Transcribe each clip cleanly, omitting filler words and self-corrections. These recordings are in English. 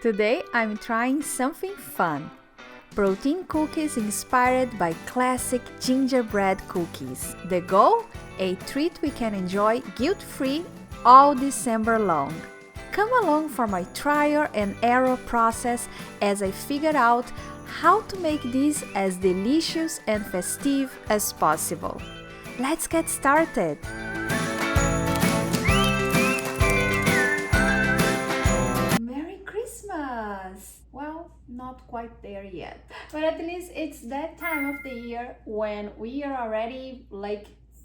Today I'm trying something fun. Protein cookies inspired by classic gingerbread cookies. The goal? A treat we can enjoy guilt-free all December long. Come along for my trial and error process as I figure out how to make these as delicious and festive as possible. Let's get started! Merry Christmas! Well, not quite there yet, but at least it's that time of the year when we are already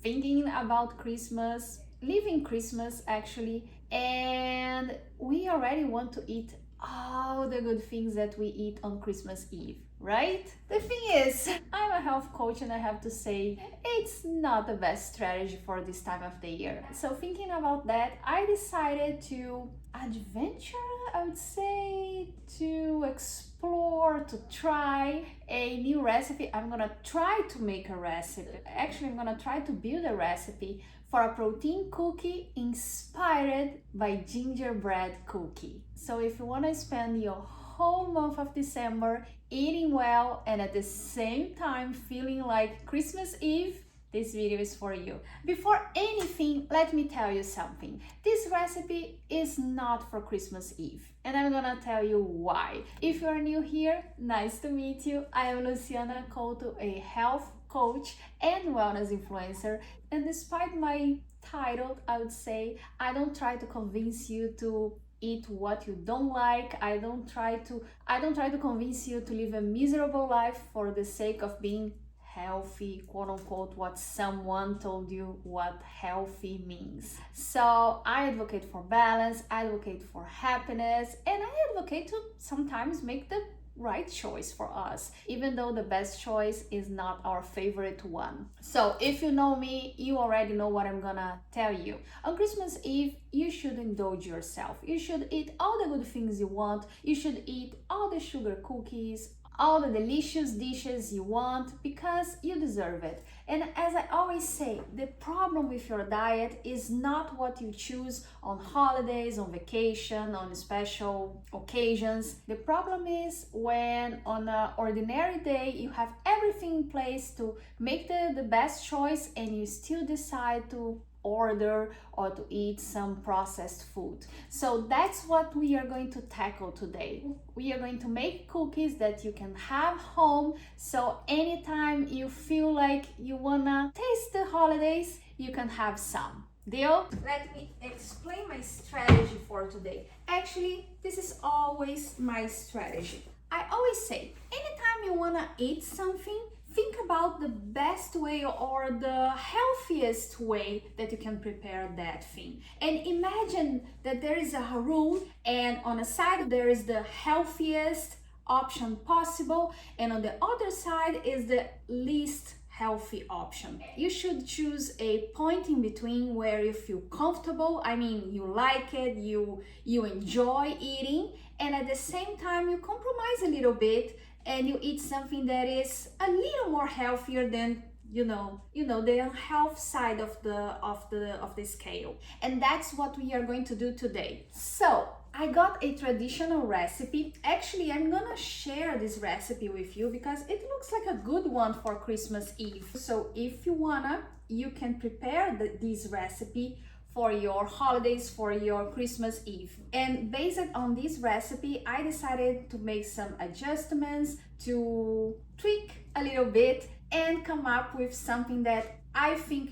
thinking about Christmas, living Christmas actually, and we already want to eat all the good things that we eat on Christmas Eve, right? The thing is, I'm a health coach and I have to say it's not the best strategy for this time of the year. So thinking about that, I decided to adventure, I would say, to explore, to try a new recipe. I'm gonna try to make a recipe. Actually, I'm gonna try to build a recipe for a protein cookie inspired by gingerbread cookie. So if you want to spend your whole month of December eating well and at the same time feeling like Christmas Eve, this video is for you. Before anything, let me tell you something. This recipe is not for Christmas Eve, and I'm gonna tell you why. If you're new here, nice to meet you. I am Luciana Couto, a health coach and wellness influencer, and despite my title, I would say I don't try to convince you to eat what you don't like. I don't try to convince you to live a miserable life for the sake of being healthy, quote unquote, what someone told you what healthy means. So I advocate for balance, I advocate for happiness, and I advocate to sometimes make the right choice for us, even though the best choice is not our favorite one. So if you know me, you already know what I'm gonna tell you. On Christmas Eve, you should indulge yourself. You should eat all the good things you want. You should eat all the sugar cookies, all the delicious dishes you want, because you deserve it. And as I always say, the problem with your diet is not what you choose on holidays, on vacation, on special occasions. The problem is when on an ordinary day you have everything in place to make the best choice and you still decide to order or to eat some processed food. So that's what we are going to tackle today. We are going to make cookies that you can have home, so anytime you feel like you wanna taste the holidays, you can have some. Deal? Let me explain my strategy for today. Actually, this is always my strategy. I always say, anytime you wanna eat something, think about the best way or the healthiest way that you can prepare that thing. And imagine that there is a room and on a side there is the healthiest option possible and on the other side is the least healthy option. You should choose a point in between where you feel comfortable, I mean you like it, you enjoy eating, and at the same time you compromise a little bit and you eat something that is a little more healthier than the health side of the scale. And that's what we are going to do today. So I got a traditional recipe. Actually, I'm gonna share this recipe with you because it looks like a good one for Christmas Eve. So if you wanna, you can prepare this recipe for your holidays, for your Christmas Eve. And based on this recipe, I decided to make some adjustments, to tweak a little bit and come up with something that I think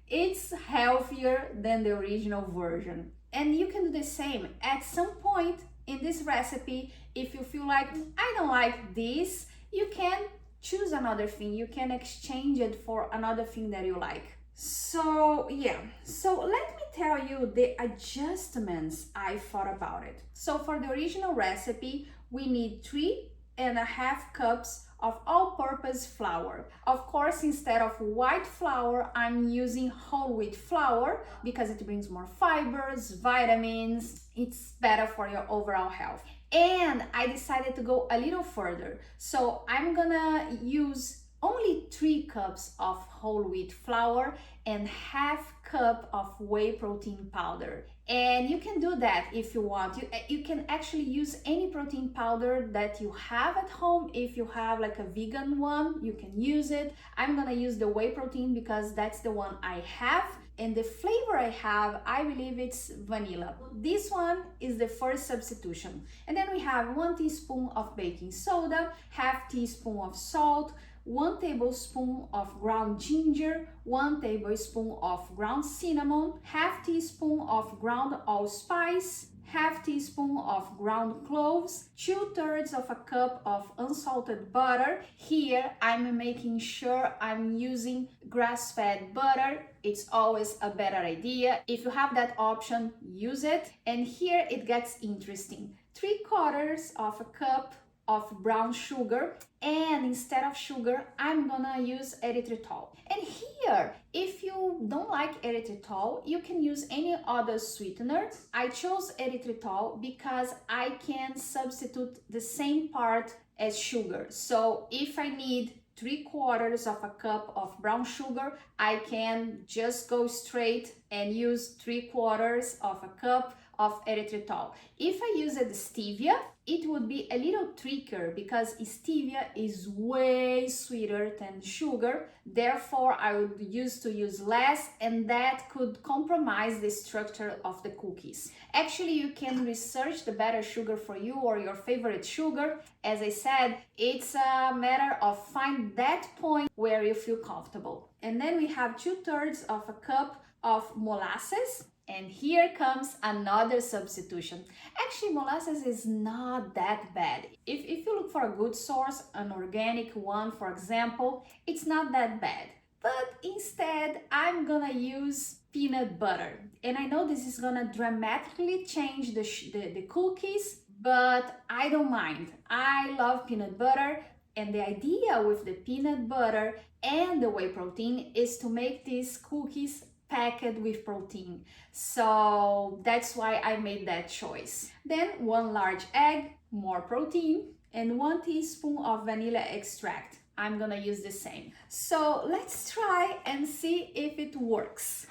it's healthier than the original version. And you can do the same. At some point in this recipe, if you feel like, I don't like this, you can choose another thing. You can exchange it for another thing that you like. So let me tell you the adjustments I thought about it. So for the original recipe, we need 3.5 cups of all-purpose flour. Of course, instead of white flour, I'm using whole wheat flour because it brings more fibers, vitamins, it's better for your overall health. And I decided to go a little further. So I'm gonna use only 3 cups of whole wheat flour and half cup of whey protein powder. And you can do that if you want. You can actually use any protein powder that you have at home. If you have like a vegan one, you can use it. I'm gonna use the whey protein because that's the one I have. And the flavor I have, I believe it's vanilla. This one is the first substitution. And then we have 1 teaspoon of baking soda, half teaspoon of salt, 1 tablespoon of ground ginger, 1 tablespoon of ground cinnamon, half teaspoon of ground allspice, half teaspoon of ground cloves, 2/3 of a cup of unsalted butter. Here I'm making sure I'm using grass-fed butter. It's always a better idea. If you have that option, use it. And here it gets interesting. 3/4 of a cup of brown sugar, and instead of sugar I'm gonna use erythritol. And here, if you don't like erythritol, you can use any other sweetener. I chose erythritol because I can substitute the same part as sugar. So if I need 3/4 of a cup of brown sugar, I can just go straight and use 3/4 of a cup of erythritol. If I use stevia, it would be a little trickier because stevia is way sweeter than sugar. Therefore, I would use less, and that could compromise the structure of the cookies. Actually, you can research the better sugar for you or your favorite sugar. As I said, it's a matter of find that point where you feel comfortable. And then we have 2/3 of a cup of molasses. And here comes another substitution. Actually, molasses is not that bad. If you look for a good source, an organic one, for example, it's not that bad. But instead, I'm gonna use peanut butter. And I know this is gonna dramatically change the cookies, but I don't mind. I love peanut butter. And the idea with the peanut butter and the whey protein is to make these cookies packed with protein. So that's why I made that choice. Then 1 large egg, more protein, and 1 teaspoon of vanilla extract. I'm gonna use the same. So let's try and see if it works.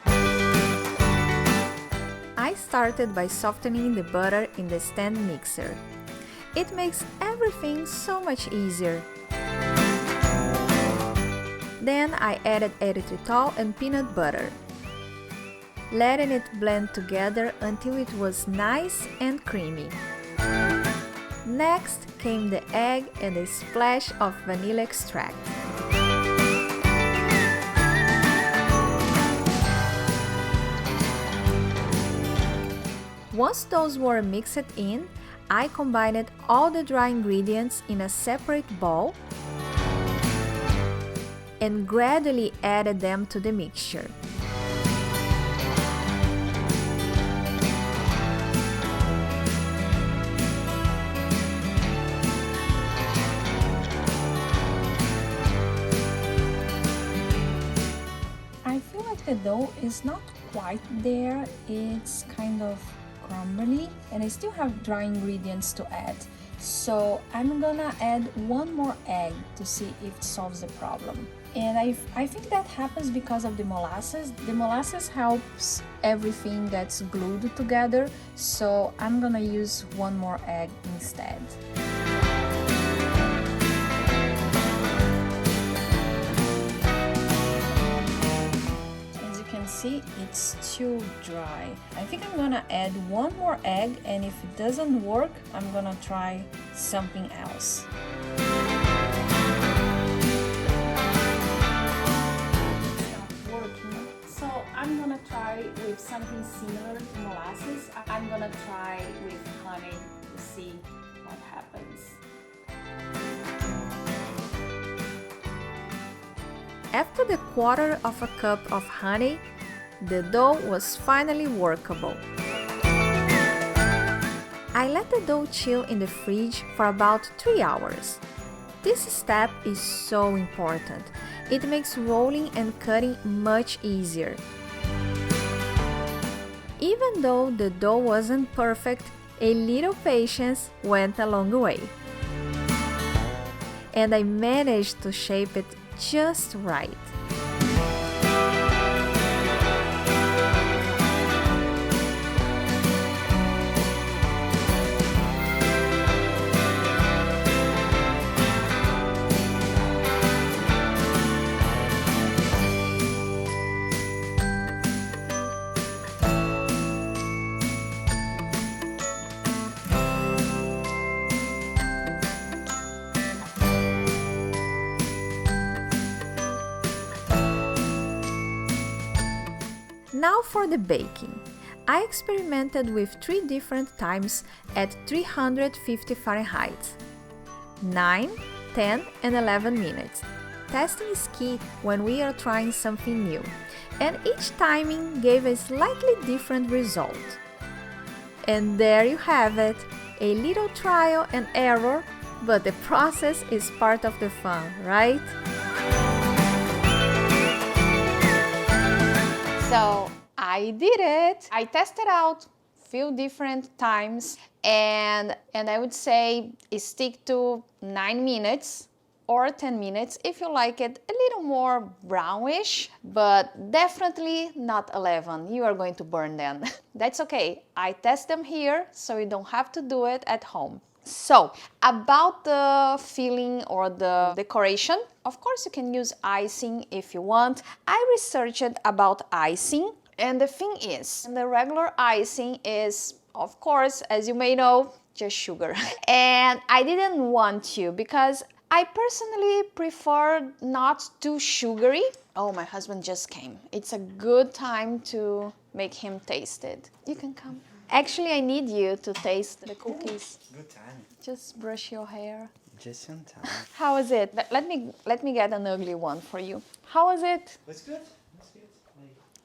I started by softening the butter in the stand mixer. It makes everything so much easier. Then I added erythritol and peanut butter, letting it blend together until it was nice and creamy. Next came the egg and a splash of vanilla extract. Once those were mixed in, I combined all the dry ingredients in a separate bowl and gradually added them to the mixture. I feel like the dough is not quite there. It's kind of crumbly and I still have dry ingredients to add. So I'm gonna add 1 more egg to see if it solves the problem. And I think that happens because of the molasses. The molasses helps everything gets glued together. So I'm gonna use 1 more egg instead. See, it's too dry. I think I'm gonna add 1 more egg, and if it doesn't work, I'm gonna try something else. It's not working, so I'm gonna try with something similar to molasses. I'm gonna try with honey to see what happens. After the 1/4 of a cup of honey, the dough was finally workable. I let the dough chill in the fridge for about 3 hours. This step is so important. It makes rolling and cutting much easier. Even though the dough wasn't perfect, a little patience went a long way. And I managed to shape it just right. Now for the baking. I experimented with 3 different times at 350 Fahrenheit. 9, 10 and 11 minutes. Testing is key when we are trying something new, and each timing gave a slightly different result. And there you have it, a little trial and error, but the process is part of the fun, right? So I did it. I tested out few different times and I would say stick to 9 minutes or 10 minutes if you like it a little more brownish, but definitely not 11. You are going to burn them. That's okay. I test them here so you don't have to do it at home. So, about the filling or the decoration, of course you can use icing if you want. I researched about icing, and the thing is, the regular icing is, of course, as you may know, just sugar. And I didn't want to because I personally prefer not too sugary. Oh, my husband just came. It's a good time to make him taste it. You can come. Actually, I need you to taste the cookies. Good time. Just brush your hair. Just on time. How is it? Let me get an ugly one for you. How is it? That's good. That's good.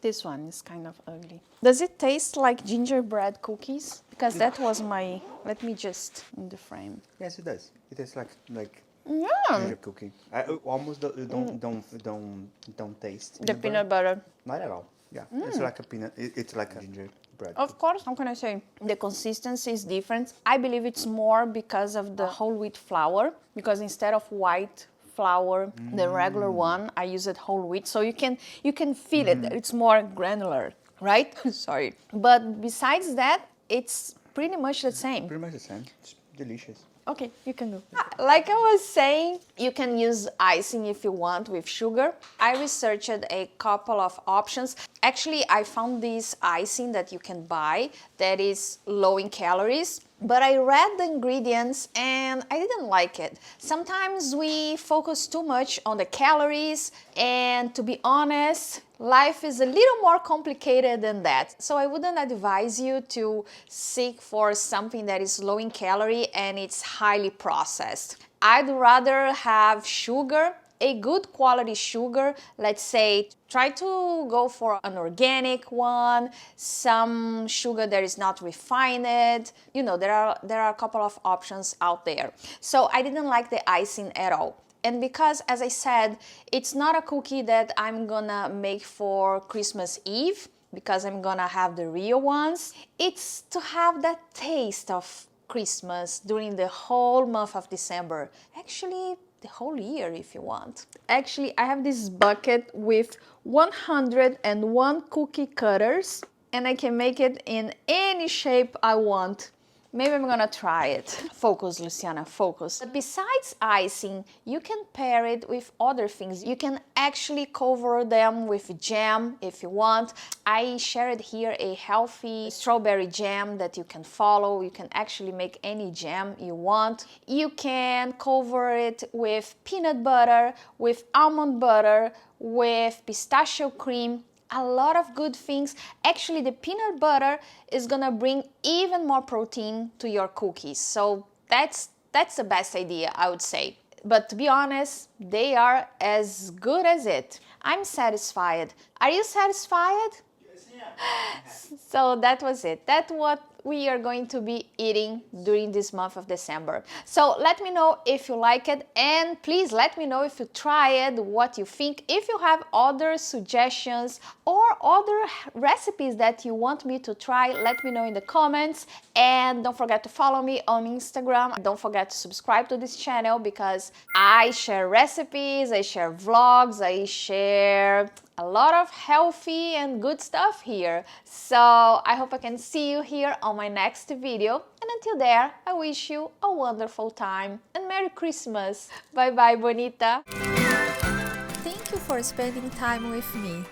This one is kind of ugly. Does it taste like gingerbread cookies? Because that was my. Let me just in the frame. Yes, it does. It tastes like Yeah. ginger cookie. I almost don't taste The peanut butter. Not at all. Yeah, it's like a peanut. It's like a gingerbread. Of course, how can I say? The consistency is different. I believe it's more because of the whole wheat flour. Because instead of white flour, the regular one, I use it whole wheat. So you can feel it. It's more granular, right? Sorry. But besides that, it's pretty much the same. Pretty much the same. It's delicious. Okay, you can go. Like I was saying, you can use icing if you want with sugar. I researched a couple of options. Actually, I found this icing that you can buy that is low in calories. But I read the ingredients and I didn't like it. Sometimes we focus too much on the calories, and to be honest, life is a little more complicated than that. So I wouldn't advise you to seek for something that is low in calorie and it's highly processed. I'd rather have sugar, a good quality sugar. Let's say try to go for an organic one, some sugar that is not refined. You know, there are a couple of options out there. So I didn't like the icing at all. And because, as I said, it's not a cookie that I'm gonna make for Christmas Eve, because I'm gonna have the real ones. It's to have that taste of Christmas during the whole month of December. Actually, the whole year if you want. Actually, I have this bucket with 101 cookie cutters, and I can make it in any shape I want. Maybe I'm gonna try it. Focus, Luciana, focus. But besides icing, you can pair it with other things. You can actually cover them with jam if you want. I shared here a healthy strawberry jam that you can follow. You can actually make any jam you want. You can cover it with peanut butter, with almond butter, with pistachio cream. A lot of good things. Actually, the peanut butter is gonna bring even more protein to your cookies. So that's the best idea, I would say. But to be honest, they are as good as it. I'm satisfied. Are you satisfied? Yes, yeah. So that was it. That's what we are going to be eating during this month of December. So let me know if you like it, and please let me know if you try it, what you think. If you have other suggestions or other recipes that you want me to try, let me know in the comments. And don't forget to follow me on Instagram. Don't forget to subscribe to this channel because I share recipes, I share vlogs, I share a lot of healthy and good stuff here. So I hope I can see you here on my next video. And until there, I wish you a wonderful time and Merry Christmas. Bye bye, bonita. Thank you for spending time with me.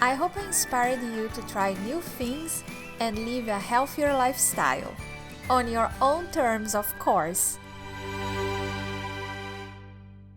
I hope I inspired you to try new things and live a healthier lifestyle. On your own terms, of course.